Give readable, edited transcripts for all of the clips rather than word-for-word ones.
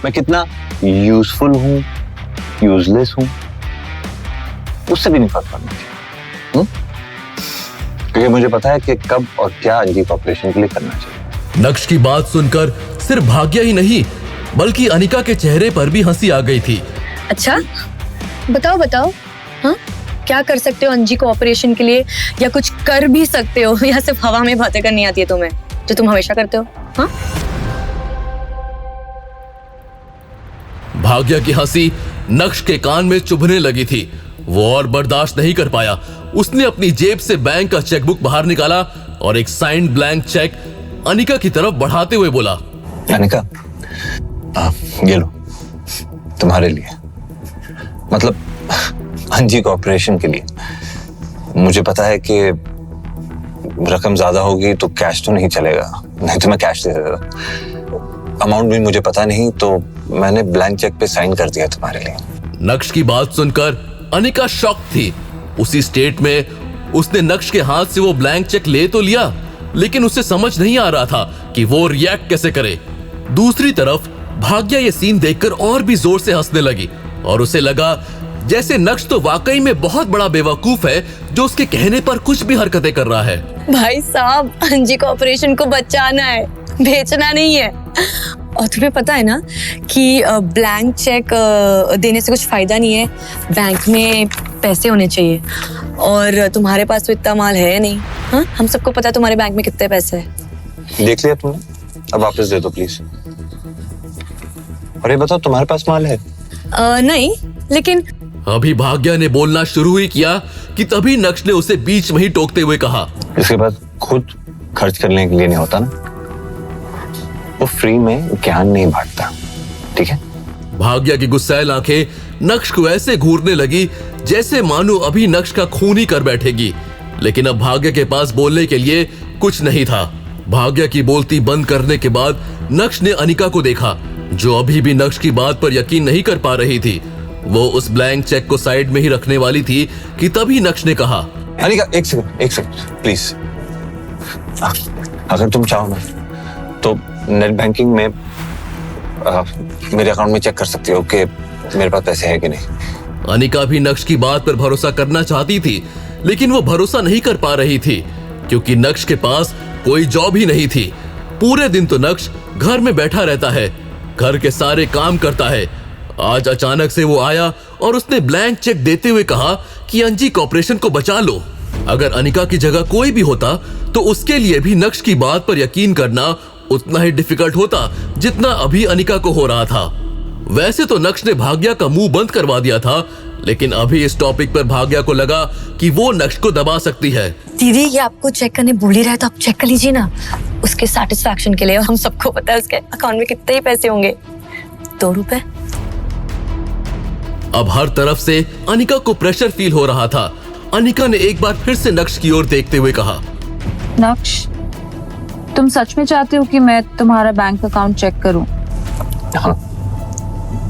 मैं कितना यूजफुल हूँ, यूजलेस हूँ, उससे भी नहीं फर्क पड़ना चाहिए। क्योंकि मुझे पता है कि कब और क्या अंजी को ऑपरेशन के लिए करना चाहिए। नक्श की बात सुनकर सिर्फ भाग्या ही नहीं बल्कि अनिका के चेहरे पर भी हंसी आ गई थी। अच्छा, बताओ बताओ, हाँ क्या कर सकते हो अंजी को ऑपरेशन के लिए, या कुछ कर भी सकते हो, या सिर्फ हवा में बातें करनी आती है तुम्हें जो तुम हमेशा करते हो? हाँ, भाग्या की हंसी नक्श के कान में चुभने लगी थी। वो और बर्दाश्त नहीं कर पाया। उसने अपनी जेब से बैंक का चेकबुक बाहर निकाला और एक साइंड ब्लैंक चेक अनिका की तरफ बढ़ाते हुए बोला, अनिका, ये लो, तुम्हारे लिए, मतलब अंजी को ऑपरेशन के लिए। मुझे पता है कि रकम ज्यादा होगी तो कैश तो नहीं चलेगा, नहीं तो मैं कैश दे देता। अमाउंट भी मुझे पता नहीं, तो मैंने ब्लैंक चेक पे साइन कर दिया तुम्हारे लिए। नक्श की बात सुनकर अनिका शॉक थी। उसी स्टेट में उसने नक्श के हाथ से वो ब्लैंक चेक ले तो लिया, लेकिन उसे समझ नहीं आ रहा था कि वो रिएक्ट कैसे करे। दूसरी तरफ भाग्या ये सीन देखकर और भी जोर से हंसने लगी और उसे लगा जैसे नक्श तो वाकई में बहुत बड़ा बेवकूफ है जो उसके कहने पर कुछ भी हरकतें कर रहा है। भाई साहब, अंजी को ऑपरेशन को बचाना है, बेचना नहीं है। और तुम्हें पता है ना कि ब्लैंक चेक देने से कुछ फायदा नहीं है, बैंक में पैसे होने चाहिए, और तुम्हारे पास तो इतना माल है नहीं। हाँ, हम सबको पता है तुम्हारे बैंक में कितने पैसे हैं। देख लिया तुमने, अब वापस दे दो प्लीज। और ये बताओ, तुम्हारे पास माल है? नहीं, लेकिन अभी भाग्या ने बोलना शुरू ही किया कि तभी नक्श ने उसे बीच में ही टोकते हुए कहा, इसके बाद खुद खर्च करने के लिए नहीं होता ना, वो फ्री में ज्ञान नहीं बांटता, ठीक है? भाग्या की गुस्सैल आंखें नक्श को ऐसे घूरने लगी जैसे मानो अभी नक्श का खून ही कर बैठेगी। लेकिन अब भाग्या के पास बोलने के लिए कुछ नहीं था। भाग्या की बोलती बंद करने के बाद नक्श ने अनिका को देखा, जो अभी भी नक्श की बात पर यकीन नहीं कर पा रही थी। वो उस ब्लैंक चेक को साइड में ही रखने वाली थी कि तभी नक्श ने कहा, अनिका एक सेकंड प्लीज। अगर तुम चाहो ना तो नेट बैंकिंग में मेरे अकाउंट में चेक कर सकती हो कि मेरे पास पैसे हैं कि नहीं। अनिका भी नक्श की बात पर भरोसा करना चाहती थी, लेकिन वो भरोसा नहीं कर पा रही थी क्योंकि नक्श के पास कोई जॉब ही नहीं थी। पूरे दिन तो नक्श घर में बैठा रहता है, घर के सारे काम करता है। आज अचानक से वो आया और उसने ब्लैंक चेक देते हुए कहा कि अंजी को ऑपरेशन को बचा लो। अगर अनिका की जगह कोई भी होता तो उसके लिए भी नक्श की बात पर यकीन करना उतना ही डिफिकल्ट होता जितना अभी अनिका को हो रहा था। वैसे तो नक्श ने भाग्या का मुंह बंद करवा दिया था, लेकिन अभी इस टॉपिक पर भाग्या को लगा कि वो नक्श को दबा सकती है। दीदी, ये आपको चेक करने बोल ही रहा है तो आप चेक कर लीजिए ना, उसके सेटिस्फैक्शन के लिए। हम सबको पता है उसके अकाउंट में कितने ही पैसे होंगे, 2 रुपए। अब हर तरफ से अनिका को प्रेशर फील हो रहा था। अनिका ने एक बार फिर से नक्श की ओर देखते हुए कहा, नक्श, तुम सच में चाहते हो कि मैं तुम्हारा बैंक अकाउंट चेक करूं? हाँ,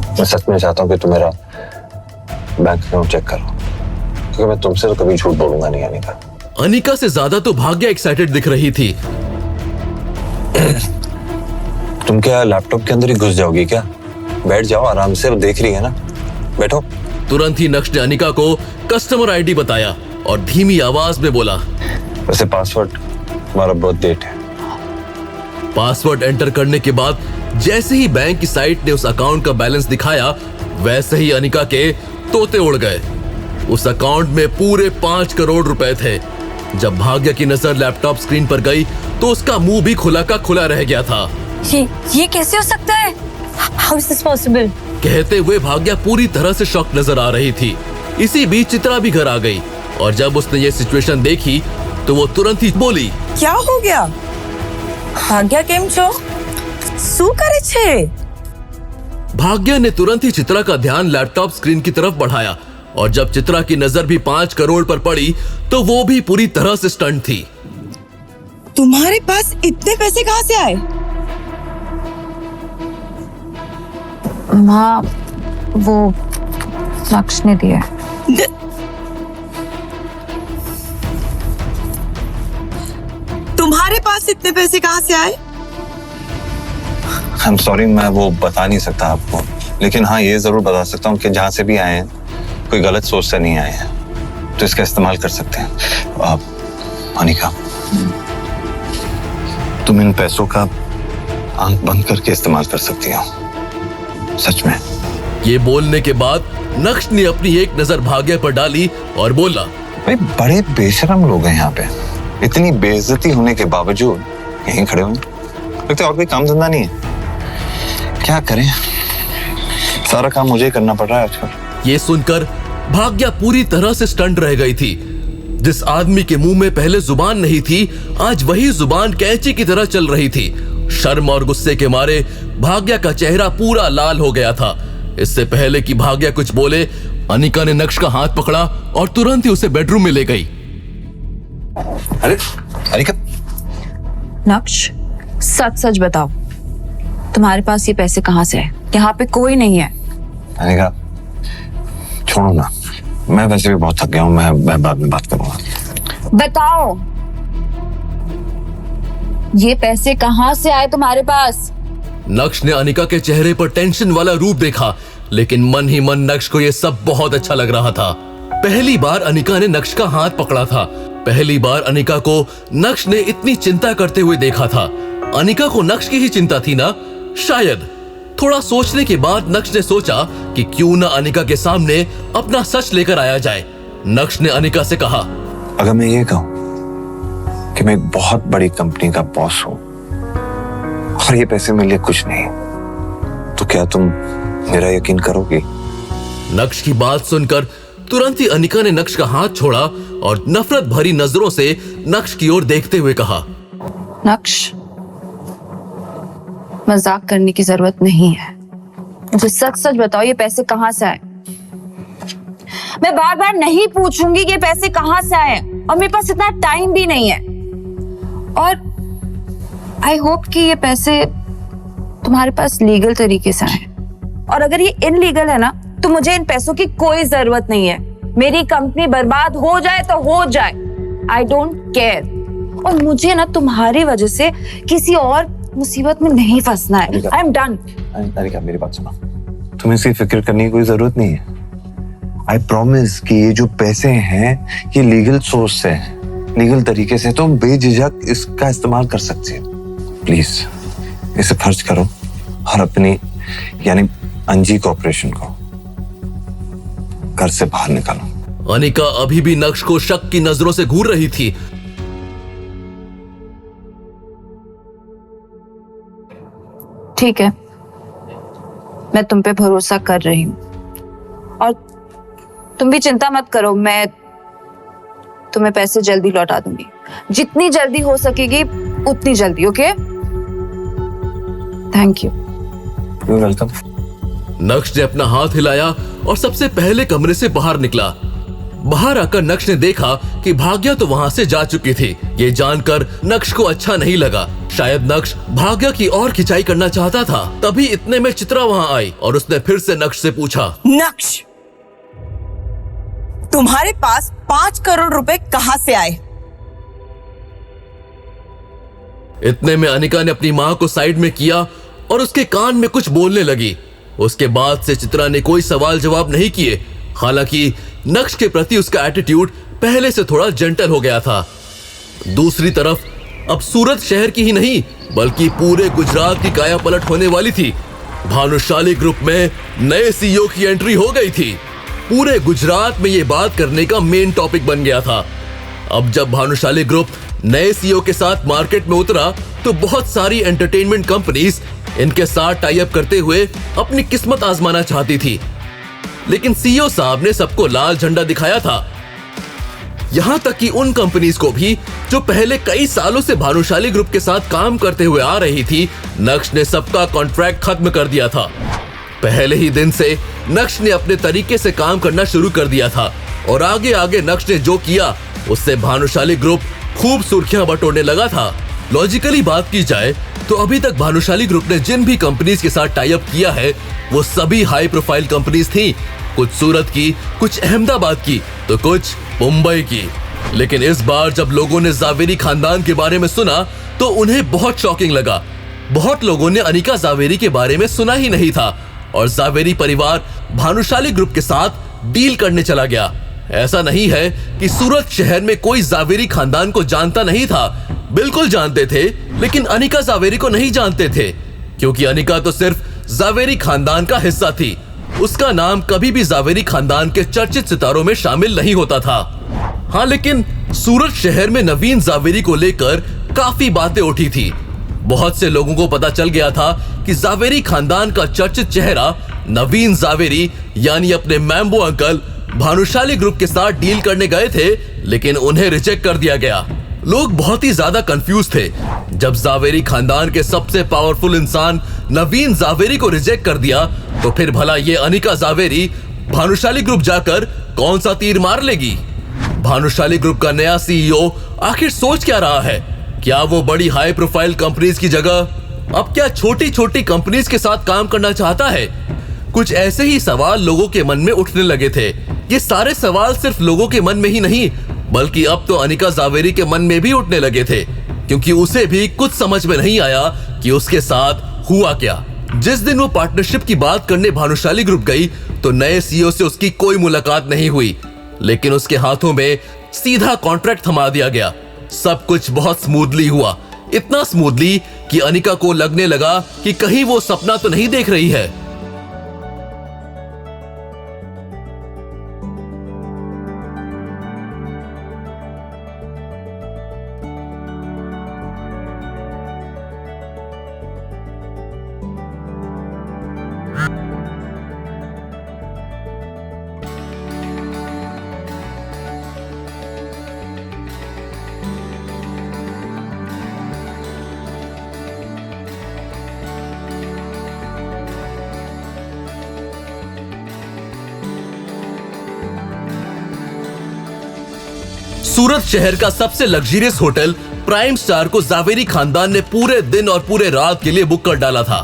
मैं सच में चाहता हूँ कि तुम मेरा बैंक अकाउंट चेक करो, क्योंकि मैं तुमसे तो कभी झूठ बोलूंगा नहीं अनिका। अनिका से ज्यादा तो भाग्या एक्साइटेड दिख रही थी। तुम क्या लैपटॉप के अंदर ही घुस जाओगी क्या? बैठ जाओ आराम से, देख रही है ना, बैठो। तुरंत ही नक्श ने अनिका को कस्टमर आईडी बताया और धीमी आवाज में बोला, वैसे पासवर्ड तुम्हारा बर्थ डेट है। पासवर्ड एंटर करने के बाद जैसे ही बैंक की साइट ने उस अकाउंट का बैलेंस दिखाया, वैसे ही अनिका के तोते उड़ गए। उस अकाउंट में पूरे 5 करोड़ रुपए थे। जब भाग्य की नजर लैपटॉप स्क्रीन पर गई तो उसका मुंह भी खुला का खुला रह गया था। ये कैसे हो सकता है? How is this possible? कहते हुए भाग्या पूरी तरह से शॉक नजर आ रही थी। इसी बीच चित्रा भी घर आ गई और जब उसने ये सिचुएशन देखी तो वो तुरंत ही बोली, क्या हो गया? भाग्या केम छो? શું કરે છે? भाग्या ने तुरंत ही चित्रा का ध्यान लैपटॉप स्क्रीन की तरफ बढ़ाया और जब चित्रा की नजर भी 5 करोड़ पर पड़ी तो वो भी पूरी तरह से स्टंट थी। तुम्हारे पास इतने पैसे कहाँ से आए? माँ, वो नक्श ने दिया। तुम्हारे पास इतने पैसे कहाँ से आए? आई एम सॉरी, मैं वो बता नहीं सकता आपको, लेकिन हाँ ये जरूर बता सकता हूँ कि जहाँ से भी आए हैं कोई गलत सोच से नहीं आए हैं, तो इसका इस्तेमाल कर सकते हैं। अनिका, तुम इन पैसों का आंख बंद करके इस्तेमाल कर सकती हो, सच में। ये बोलने के बाद नक्श ने अपनी एक नजर भाग्य पर डाली और बोला, भाई बड़े बेशरम लोग हैं यहाँ पे, इतनी बेइज्जती होने के बावजूद यहीं खड़े हुए, लगता है और कोई काम धंधा नहीं है। क्या करें, सारा काम मुझे ही करना पड़ रहा है आजकल। ये सुनकर भाग्या पूरी तरह से स्टंट रह गई थी। जिस आदमी के मुंह में पहले जुबान नहीं थी, आज वही जुबान कैंची की तरह चल रही थी। शर्म और गुस्से के मारे भाग्या का चेहरा पूरा लाल हो गया था। इससे पहले कि भाग्या कुछ बोले, अनिका ने नक्श का हाथ पकड़ा और तुरंत ही उसे बेडरूम में ले गई। अरे अनिका, नक्श, सच सच बताओ, तुम्हारे पास ये पैसे कहाँ से है? यहाँ पे कोई नहीं है। अनिका छोड़ो ना, मैं वैसे भी बहुत थक गया हूँ, मैं बाद में बात करूंगा। बताओ, ये पैसे कहाँ से आए तुम्हारे पास? नक्श ने अनिका के चेहरे पर टेंशन वाला रूप देखा, लेकिन मन ही मन नक्श को यह सब बहुत अच्छा लग रहा था। पहली बार अनिका ने नक्श का हाथ पकड़ा था। पहली बार अनिका को नक्श ने इतनी चिंता करते हुए देखा था। अनिका को नक्श की ही चिंता थी ना? शायद। थोड़ा सोचने के बाद नक्श ने सोचा कि क्यों ना अनिका के सामने अपना सच लेकर आया जाए। नक्श ने अनिका से कहा, अगर मैं ये कहूं कि मैं एक बहुत बड़ी कंपनी का बॉस हूं और ये पैसे मेरे लिए कुछ नहीं, तो क्या तुम मेरा यकीन करोगे? नक्श की बात सुनकर तुरंत ही अनिका ने नक्श का हाथ छोड़ा और नफरत भरी नजरों से नक्श की ओर देखते हुए कहा, नक्श, मजाक करने की जरूरत नहीं है। मुझे सच सच बताओ, ये पैसे कहाँ से आए? मैं बार बार नहीं पूछूंगी कि ये पैसे कहाँ से आए, और मेरे पास इतना टाइम भी नहीं है। और आई होप कि ये पैसे तुम्हारे पास लीगल तरीके से आए, और अगर ये इनलीगल है ना, तो मुझे इन पैसों की कोई जरूरत नहीं है। मेरी कंपनी बर्बाद हो जाए तो हो जाए, आई डोंट केयर। और मुझे ना तुम्हारी वजह से किसी और मुसीबत में नहीं फंसना है। I am done. अनिका मेरी बात सुनो, तुम्हें इसकी फिक्र करने की कोई जरूरत नहीं है। आई प्रॉमिस कि ये जो पैसे हैं ये लीगल सोर्स से हैं, लीगल तरीके से, तुम बेझिझक इसका इस्तेमाल कर सकते हो। प्लीज इसे खर्च करो और अपनी यानी अंजी कॉर्पोरेशन को घर से बाहर निकालो। अनिका अभी भी नक्श को शक की नजरों से घूर रही थी। ठीक है, मैं तुम पे भरोसा कर रही हूँ, और तुम भी चिंता मत करो, मैं तुम्हें पैसे जल्दी लौटा दूंगी, जितनी जल्दी हो सकेगी उतनी जल्दी। Okay, thank you. You welcome. नक्श ने अपना हाथ हिलाया और सबसे पहले कमरे से बाहर निकला। बाहर आकर नक्श ने देखा कि भाग्या तो वहां से जा चुकी थी। ये जानकर नक्श को अच्छा नहीं लगा। शायद नक्श भाग्या की और खिंचाई करना चाहता था। तभी इतने में चित्रा वहां आई और उसने फिर से नक्श से पूछा, नक्श, तुम्हारे पास 5 करोड़ रुपए कहां से आए? इतने में अनिका ने अपनी माँ को साइड में किया और उसके कान में कुछ बोलने लगी। उसके बाद से चित्रा ने कोई सवाल जवाब नहीं किए। हालांकि नक्श के प्रति उसका एटीट्यूड पहले से थोड़ा जेंटल हो गया था। दूसरी तरफ अब सूरत शहर की ही नहीं बल्कि पूरे गुजरात की काया पलट होने वाली थी। भानुशाली ग्रुप में नए सीईओ की एंट्री हो गई थी। पूरे गुजरात में ये बात करने का मेन टॉपिक बन गया था। अब जब भानुशाली ग्रुप नए सीईओ के साथ मार्केट में उतरा तो बहुत सारी एंटरटेनमेंट कंपनीज इनके साथ टाई अप करते हुए अपनी किस्मत आजमाना चाहती थी, लेकिन सीईओ साहब ने सबको लाल झंडा दिखाया था। यहां तक कि उन कंपनीज को भी जो पहले कई सालों से भानुशाली ग्रुप के साथ काम करते हुए आ रही थी, नक्श ने सबका कॉन्ट्रैक्ट खत्म कर दिया था। पहले ही दिन से नक्श ने अपने तरीके से काम करना शुरू कर दिया था और आगे आगे नक्श ने जो किया उससे भानुशाली ग्रुप खूब सुर्खियां बटोरने लगा था। लॉजिकली बात की जाए तो अभी तक भानुशाली ग्रुप ने जिन भी कंपनीज के साथ टाई अप किया है वो सभी हाई प्रोफाइल कंपनीज थी। कुछ सूरत की, कुछ अहमदाबाद की, तो कुछ मुंबई की। लेकिन इस बार जब लोगों ने जावेरी खानदान के बारे में सुना तो उन्हें बहुत शॉकिंग लगा। बहुत लोगों ने अनिका जावेरी के बारे में सुना ही नहीं था और जावेरी परिवार भानुशाली ग्रुप के साथ डील करने चला गया। ऐसा नहीं है कि सूरत शहर में कोई जावेरी खानदान को जानता नहीं था, बिल्कुल जानते थे, लेकिन अनिका जावेरी को नहीं जानते थे क्योंकि अनिका तो सिर्फ जावेरी खानदान का हिस्सा थी। उसका नाम कभी भी जावेरी खानदान के चर्चित सितारों में शामिल नहीं होता था। हाँ, लेकिन सूरत शहर में नवीन जावेरी को लेकर काफी बातें उठी थी। बहुत से लोगों को पता चल गया था कि जावेरी खानदान का चर्चित चेहरा नवीन जावेरी यानी अपने मैम्बो अंकल भानुशाली ग्रुप के साथ डील करने गए थे, लेकिन उन्हें रिजेक्ट कर दिया गया। लोग बहुत ही ज्यादा कंफ्यूज थे। जब जावेरी खानदान के सबसे पावरफुल इंसान नवीन जावेरी को रिजेक्ट कर दिया, तो फिर भला ये अनिका जावेरी भानुशाली ग्रुप जाकर कौन सा तीर मार लेगी? भानुशाली ग्रुप का नया सीईओ आखिर सोच क्या रहा है? क्या वो बड़ी हाई प्रोफाइल कंपनीज की जगह अब क्या छोटी छोटी कंपनीज के साथ काम करना चाहता है? कुछ ऐसे ही सवाल लोगों के मन में उठने लगे थे। ये सारे सवाल सिर्फ लोगों के मन में ही नहीं, बल्कि अब तो अनिका जावेरी के मन में भी उठने लगे थे, क्योंकि उसे भी कुछ समझ में नहीं आया कि उसके साथ हुआ क्या। जिस दिन वो पार्टनरशिप की बात करने भानुशाली ग्रुप गई, तो नए सीईओ से उसकी कोई मुलाकात नहीं हुई, लेकिन उसके हाथों में सीधा कॉन्ट्रैक्ट थमा दिया गया। सब कुछ बहुत स्मूथली हुआ, इतना स्मूथली कि अनिका को लगने लगा कि कहीं वो सपना तो नहीं देख रही है। सूरत शहर का सबसे लग्जरियस होटल प्राइम स्टार को जावेरी खानदान ने पूरे दिन और पूरे रात के लिए बुक कर डाला था।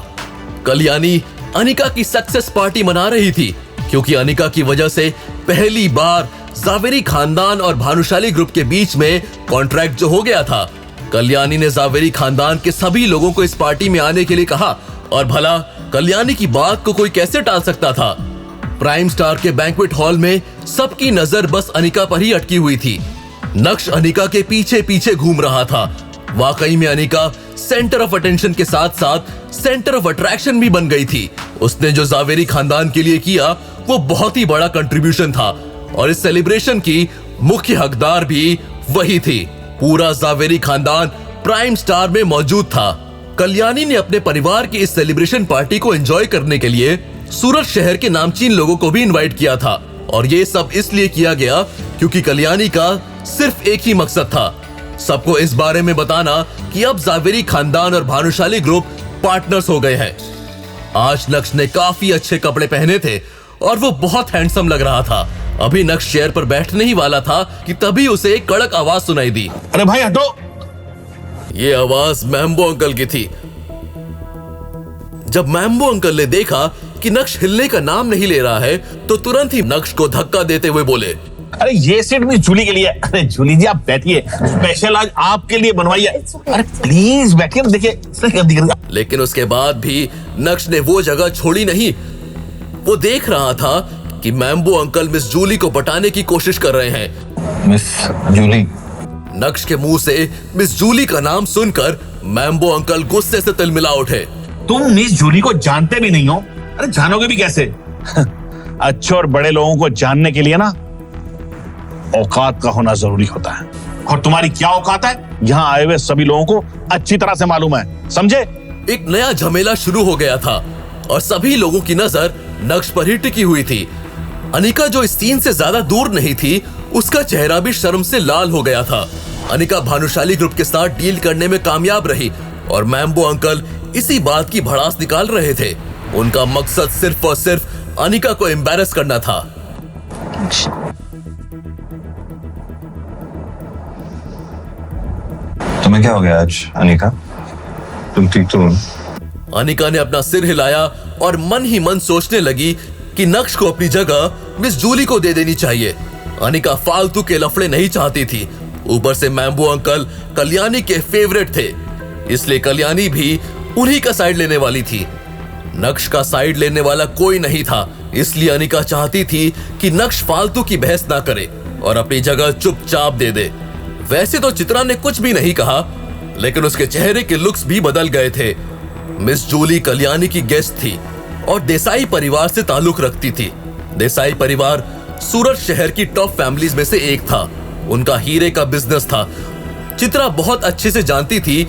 कल्याणी अनिका की सक्सेस पार्टी मना रही थी, क्योंकि अनिका की वजह से पहली बार जावेरी खानदान और भानुशाली ग्रुप के बीच में कॉन्ट्रैक्ट जो हो गया था। कल्याणी ने जावेरी खानदान के सभी लोगों को इस पार्टी में आने के लिए कहा, और भला कल्याणी की बात को कोई कैसे टाल सकता था। प्राइम स्टार के बैंक्वेट हॉल में सबकी नजर बस अनिका पर ही अटकी हुई थी। नक्श अनिका के पीछे पीछे घूम रहा था। वाकई में अनिका सेंटर ऑफ अटेंशन के साथ साथ सेंटर ऑफ अट्रैक्शन भी बन गई थी। उसने जो जावेरी खानदान के लिए किया वो बहुत ही बड़ा कंट्रीब्यूशन था, और इस सेलिब्रेशन की मुख्य हकदार भी वही थी। पूरा जावेरी खानदान प्राइम स्टार में मौजूद था। कल्याणी ने अपने परिवार की इस सेलिब्रेशन पार्टी को एंजॉय करने के लिए सूरत शहर के नामचीन लोगों को भी इनवाइट किया था, और ये सब इसलिए किया गया क्योंकि कल्याणी का सिर्फ एक ही मकसद था, सबको इस बारे में बताना कि अब जावेरी खानदान और भानुशाली ग्रुप पार्टनर्स हो गए हैं। आज नक्श ने काफी अच्छे कपड़े पहने थे और वो बहुत हैंडसम लग रहा था। अभी नक्श चेयर पर बैठने ही वाला था कि तभी उसे एक कड़क आवाज सुनाई दी। अरे भाई हटो! ये आवाज मैम्बो अंकल की थी। जब मैम्बो अंकल ने देखा कि नक्श हिलने का नाम नहीं ले रहा है, तो तुरंत ही नक्श को धक्का देते हुए बोले, अरे ये सीट मिस जूली के लिए। अरे जूली जी आप बैठिए, स्पेशल आज आपके लिए बनवाई है। अरे प्लीज बैठिए, देखिए। लेकिन उसके बाद भी नक्श ने वो जगह छोड़ी नहीं। वो देख रहा था कि मैम्बो अंकल मिस जूली को पटाने की कोशिश कर रहे हैं। मिस जूली? नक्श के मुंह से मिस जूली का नाम सुनकर मैम्बो अंकल गुस्से से तिलमिला उठे। तुम मिस जूली को जानते भी नहीं हो, अरे जानोगे भी कैसे? अच्छे और बड़े लोगों को जानने के लिए ना औकात का होना जरूरी होता है, और तुम्हारी क्या औकात है यहाँ आए हुए सभी लोगों को अच्छी तरह से मालूम है, समझे? एक नया झमेला शुरू हो गया था और सभी लोगों की नजर नक्श पर ही टिकी हुई थी। अनिका जो इस सीन से ज्यादा दूर नहीं थी, उसका चेहरा भी शर्म से लाल हो गया था। अनिका भानुशाली ग्रुप के साथ डील करने में कामयाब रही और मैम्बो अंकल इसी बात की भड़ास निकाल रहे थे। उनका मकसद सिर्फ और सिर्फ अनिका को एम्बैरस करना था। तुम्हें क्या हो गया आज अनिका? तुम ठीक तो हो? अनिका ने अपना सिर हिलाया और मन ही मन सोचने लगी कि नक्श को अपनी जगह मिस जूली को दे देनी चाहिए। अनिका फालतू के लफड़े नहीं चाहती थी। ऊपर से मैम्बो अंकल कल्याणी के फेवरेट थे, इसलिए कल्याणी भी उन्हीं का साइड लेने वाली थी। नक्श का साइड लेने वाला कोई नहीं था, इसलिए अनिका चाहती थी कि नक्श फालतू की बहस ना करे और अपनी जगह चुपचाप दे दे। वैसे तो चित्रा ने कुछ भी नहीं कहा, लेकिन उसके चेहरे के लुक्स भी बदल गए थे। मिस जूली कल्याणी की गेस्ट थी और देसाई परिवार से ताल्लुक रखती थी। देसाई परिवार सूरत शहर की टॉप फैमिलीज में से एक था। उनका हीरे का बिजनेस था। चित्रा बहुत अच्छे से जानती थी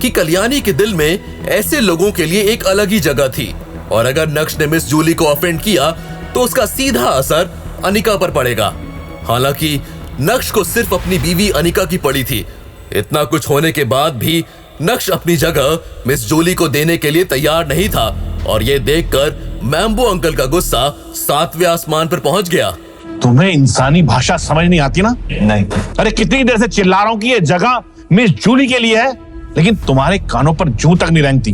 कि कल्याणी के दिल में ऐसे लोगों के लिए एक अलग ही जगह थी, और अगर नक्श ने मिस जूली को ऑफेंड किया तो उसका सीधा असर अनिका पर पड़ेगा। हालांकि नक्श को सिर्फ अपनी बीवी अनिका की पड़ी थी। इतना कुछ होने के बाद भी नक्श अपनी जगह मिस जूली को देने के लिए तैयार नहीं था, और ये देखकर मैम्बो अंकल का गुस्सा 7वें आसमान पर पहुंच गया। तुम्हें इंसानी भाषा समझ नहीं आती ना? नहीं। अरे कितनी देर से चिल्ला रहा हूं कि ये जगह मिस जूली के लिए है, लेकिन तुम्हारे कानों पर जूं तक नहीं रेंगती।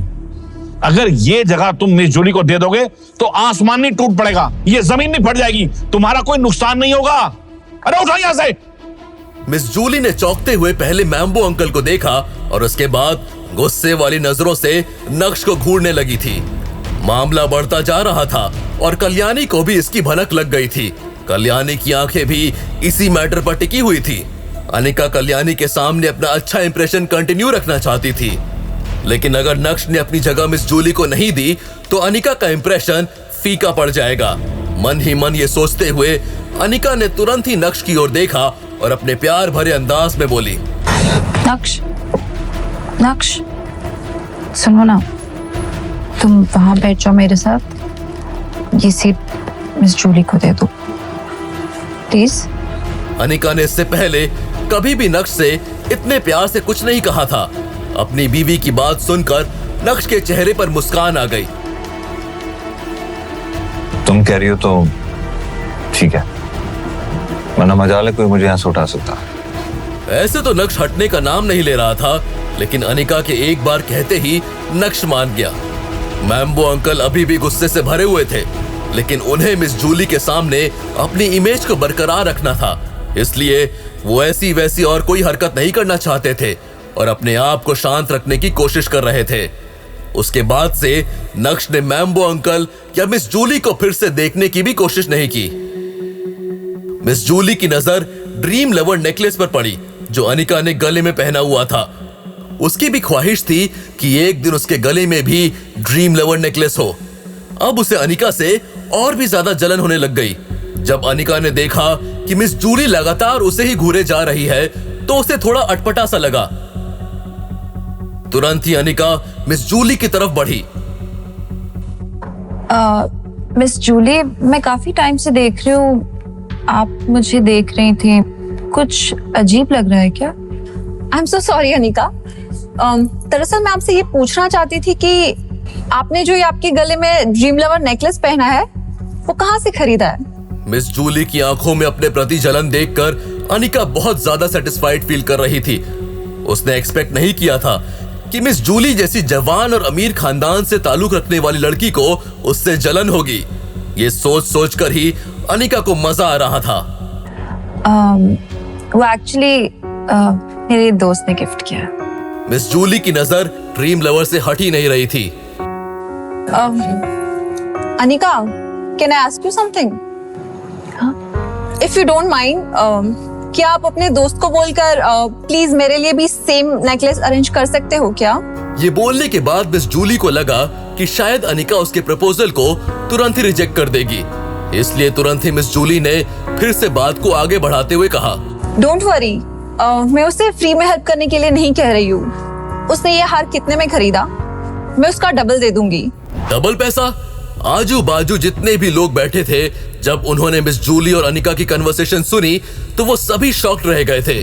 अगर ये जगह तुम मिस जूली को दे दोगे तो आसमान नहीं टूट पड़ेगा, ये जमीन नहीं फट जाएगी, तुम्हारा कोई नुकसान नहीं होगा। अरे उठो यहां से। मिस जूली ने चौंकते हुए पहले मैम्बो अंकल को देखा और उसके बाद गुस्से वाली नजरों से नक्श को घूरने लगी थी। मामला बढ़ता जा रहा था और कल्याणी को भी इसकी भनक लग गई थी। कल्याणी की आंखें भी इसी मैटर पर टिकी हुई थी। अनिका कल्याणी के सामने अपना अच्छा इंप्रेशन कंटिन्यू रखना चाहती थी, लेकिन अगर नक्श ने अपनी जगह मिस जूली को नहीं दी तो अनिका का इंप्रेशन फीका पड़ जाएगा। मन ही मन ये सोचते हुए अनिका ने तुरंत ही नक्श की ओर देखा और अपने प्यार भरे अंदाज में बोली, नक्श, नक्श, सुनो ना, तुम वहां बैठ जाओ मेरे साथ। ये सीट मिस जूली को दे दो प्लीज। अनिका ने इससे पहले कभी भी नक्श से इतने प्यार से कुछ नहीं कहा था। अपनी बीवी की बात सुनकर नक्श के चेहरे पर मुस्कान आ गई। तुम कह रही हो तो ठीक है, वरना मजाल है कोई मुझे यहाँ से उठा सकता। ऐसे तो नक्श हटने का नाम नहीं ले रहा था, लेकिन अनिका के एक बार कहते ही नक्श मान गया। मैम्बो अंकल अभी भी गुस्से से भरे हुए थे, लेकिन उन्हें मिस जूली के सामने अपनी इमेज को बरकरार रखना था, इसलिए वो ऐसी वैसी और कोई हरकत नहीं करना चाहते थे और अपने आप को शांत रखने की कोशिश कर रहे थे। उसके बाद से नक्श ने मैम्बो अंकल या मिस जूली को फिर से देखने की भी कोशिश नहीं की। मिस जूली की नजर ड्रीम लवर नेकलेस पर पड़ी जो अनिका ने गले में पहना हुआ था। उसकी भी ख्वाहिश थी कि एक दिन उसके गले में भी ड्रीम लवर नेकलेस हो। अब उसे अनिका से और भी ज्यादा जलन होने लग गई। जब अनिका ने देखा कि मिस जूली लगातार उसे ही घूरे जा रही है तो उसे थोड़ा अटपटा सा लगा। तुरंत ही अनिका मिस जूली की तरफ बढ़ी। मिस जूली, मैं काफी टाइम से देख रही हूँ आप मुझे देख रही थी, कुछ अजीब लग रहा है क्या? I am so sorry Anika. दरअसल मैं आपसे ये पूछना चाहती थी कि आपने जो ये आपके गले में ड्रीम लवर नेकलेस पहना है वो कहाँ से खरीदा है? मिस जूली की आंखों में अपने प्रति जलन देखकर अनिका बहुत ज्यादा सेटिस्फाइड फील कर रही थी। उसने एक्सपेक्ट नहीं किया था कि मिस जूली जैसी जवान और अमीर खानदान से ताल्लुक रखने वाली लड़की को उससे जलन होगी। ये सोच सोच कर ही अनिका को मजा आ रहा था। वो एक्चुअली मेरे दोस्त ने गिफ्ट किया। मिस जूली की नजर ड्रीम लवर से हट ही नहीं रही थी। Anika, can I ask you something? If you don't mind, क्या आप अपने दोस्त को बोलकर प्लीज मेरे लिए भी सेम नेकलेस अरेंज कर सकते हो क्या? ये बोलने के बाद मिस जूली को लगा कि शायद अनिका उसके प्रपोजल को तुरंत ही रिजेक्ट कर देगी, इसलिए तुरंत ही मिस जूली ने फिर से बात को आगे बढ़ाते हुए कहा, डोंट वरी, मैं उसे फ्री में हेल्प करने के लिए नहीं कह रही हूँ। उसने ये हार कितने में खरीदा, मैं उसका डबल दे दूंगी। डबल पैसा? आजू बाजू जितने भी लोग बैठे थे, जब उन्होंने मिस जूली और अनिका की कन्वर्सेशन सुनी तो वो सभी शॉक्ड रह गए थे।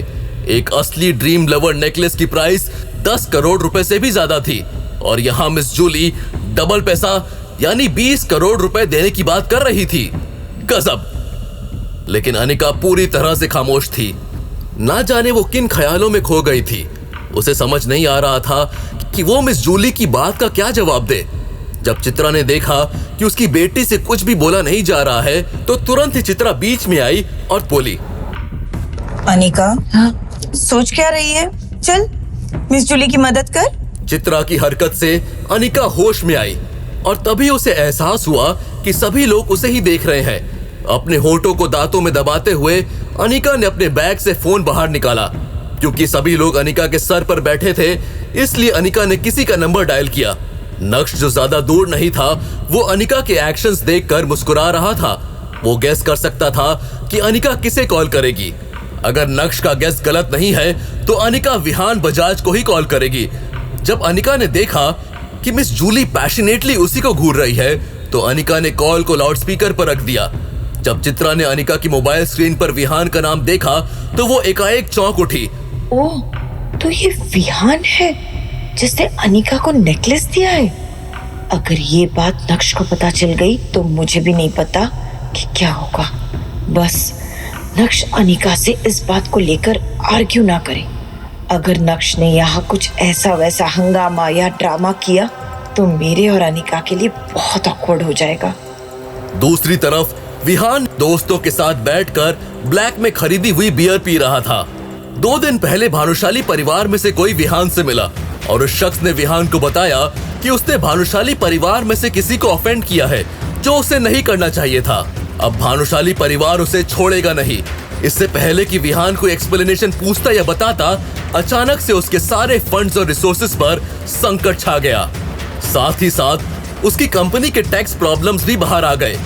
एक असली ड्रीम लवर नेकलेस की प्राइस 10 करोड़ रुपए से भी ज्यादा थी, और यहाँ मिस जूली डबल पैसा यानी 20 करोड़ रुपए देने की बात कर रही थी। गजब। लेकिन अनिका पूरी तरह से खामोश थी। ना जाने वो किन ख्यालों में खो गई थी। उसे समझ नहीं आ रहा था कि वो मिस जूली की बात का क्या जवाब दे। जब चित्रा ने देखा कि उसकी बेटी से कुछ भी बोला नहीं जा रहा है तो तुरंत ही चित्रा बीच में आई और बोली, अनिका, सोच क्या रही है? चल मिस जूली की मदद कर। चित्रा की हरकत से अनिका होश में आई और तभी उसे एहसास हुआ कि सभी लोग उसे ही देख रहे हैं। अपने होठों को दांतों में दबाते हुए अनिका ने अपने बैग से फोन बाहर निकाला। क्योंकि सभी लोग अनिका के सर पर बैठे थे, इसलिए अनिका ने किसी का नंबर डायल किया। नक्श जो ज्यादा दूर नहीं था, वो अनिका के एक्शंस देखकर मुस्कुरा रहा था। वो गैस कर सकता था कि अनिका किसे कॉल करेगी। अगर नक्श का गैस गलत नहीं है तो अनिका विहान बजाज को ही कॉल करेगी। जब अनिका ने देखा कि मिस जूली पैशनेटली उसी को घूर रही है, तो अनिका ने कॉल को लाउडस्पीकर पर रख दिया। जब चित्रा ने अनिका की मोबाइल स्क्रीन पर विहान का नाम देखा तो वो एकाएक चौंक उठी। ओह, तो ये विहान है जिसने अनिका को नेकलेस दिया है। अगर ये बात नक्श को पता चल गई तो मुझे भी नहीं पता कि क्या होगा। बस नक्श अनिका से इस बात को लेकर आर्ग्यू ना करे। अगर नक्श ने यहाँ कुछ ऐसा वैसा हंगामा या ड्रामा किया तो मेरे और अनिका के लिए बहुत ऑकवर्ड हो जाएगा। दूसरी तरफ विहान दोस्तों के साथ बैठकर ब्लैक में खरीदी हुई बियर पी रहा था। 2 दिन पहले भानुशाली परिवार में से कोई विहान से मिला और उस शख्स ने विहान को बताया कि उसने भानुशाली परिवार में से किसी को ऑफेंड किया है जो उसे नहीं करना चाहिए था। अब भानुशाली परिवार उसे छोड़ेगा नहीं। इससे पहले कि विहान को एक्सप्लेनेशन पूछता या बताता, अचानक से उसके सारे फंड्स और रिसोर्सेज पर संकट छा गया। साथ ही साथ उसकी कंपनी के टैक्स प्रॉब्लम्स भी बाहर आ गए।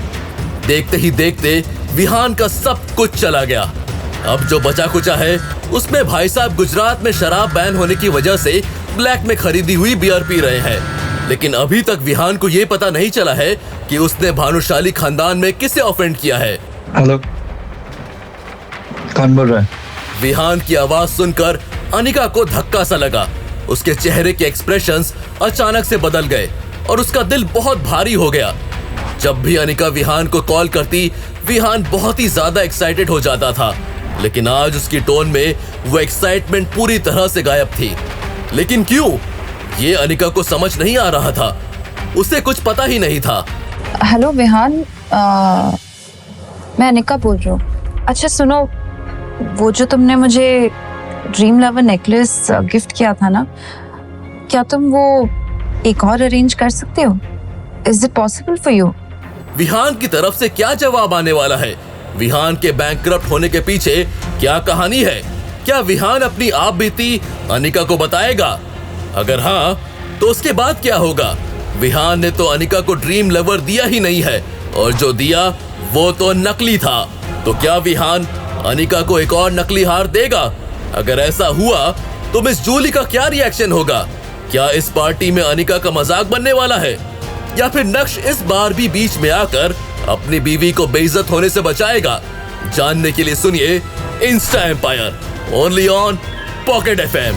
देखते ही देखते विहान का सब कुछ चला गया। अब जो बचा कुचा है उसमें भाई साहब गुजरात में शराब बैन होने की वजह से ब्लैक में खरीदी हुई बियर पी रहे हैं। लेकिन अभी तक विहान को ये पता नहीं चला है कि उसने भानुशाली खानदान में किसे ऑफेंड किया है। हेलो, कौन बोल रहा है? विहान की आवाज सुनकर अनिका को धक्का सा लगा। उसके चेहरे के एक्सप्रेशंस अचानक से बदल गए और उसका दिल बहुत भारी हो गया। जब भी अनिका विहान को कॉल करती, विहान बहुत ही ज्यादा एक्साइटेड हो जाता था, लेकिन आज उसकी टोन में वो एक्साइटमेंट पूरी तरह से गायब थी। लेकिन क्यों? ये अनिका को समझ नहीं आ रहा था। उसे कुछ पता ही नहीं था। हेलो विहान, मैं अनिका बोल रही हूँ। अच्छा सुनो, वो जो तुमने मुझे ड्रीम लवर नेकलेस गिफ्ट किया था ना, क्या तुम वो एक और अरेंज कर सकते हो? Is it possible for you? Vihan की तरफ से क्या जवाब आने वाला है? विहान के बैंकक्रप्ट होने के पीछे क्या कहानी है? क्या विहान अपनी आप बीती अनिका को बताएगा? अगर हाँ, तो उसके बाद क्या होगा? विहान ने तो अनिका को ड्रीम लवर दिया ही नहीं है, और जो दिया वो तो नकली था। तो क्या विहान अनिका को एक और नकली हार देगा? अगर ऐसा हुआ तो मिस जूली का क्या रिएक्शन होगा? क्या इस पार्टी में अनिका का मजाक बनने वाला है, या फिर नक्श इस बार भी बीच में आकर अपनी बीवी को बेइज्जत होने से बचाएगा? जानने के लिए सुनिए Insta Empire, only on pocket FM।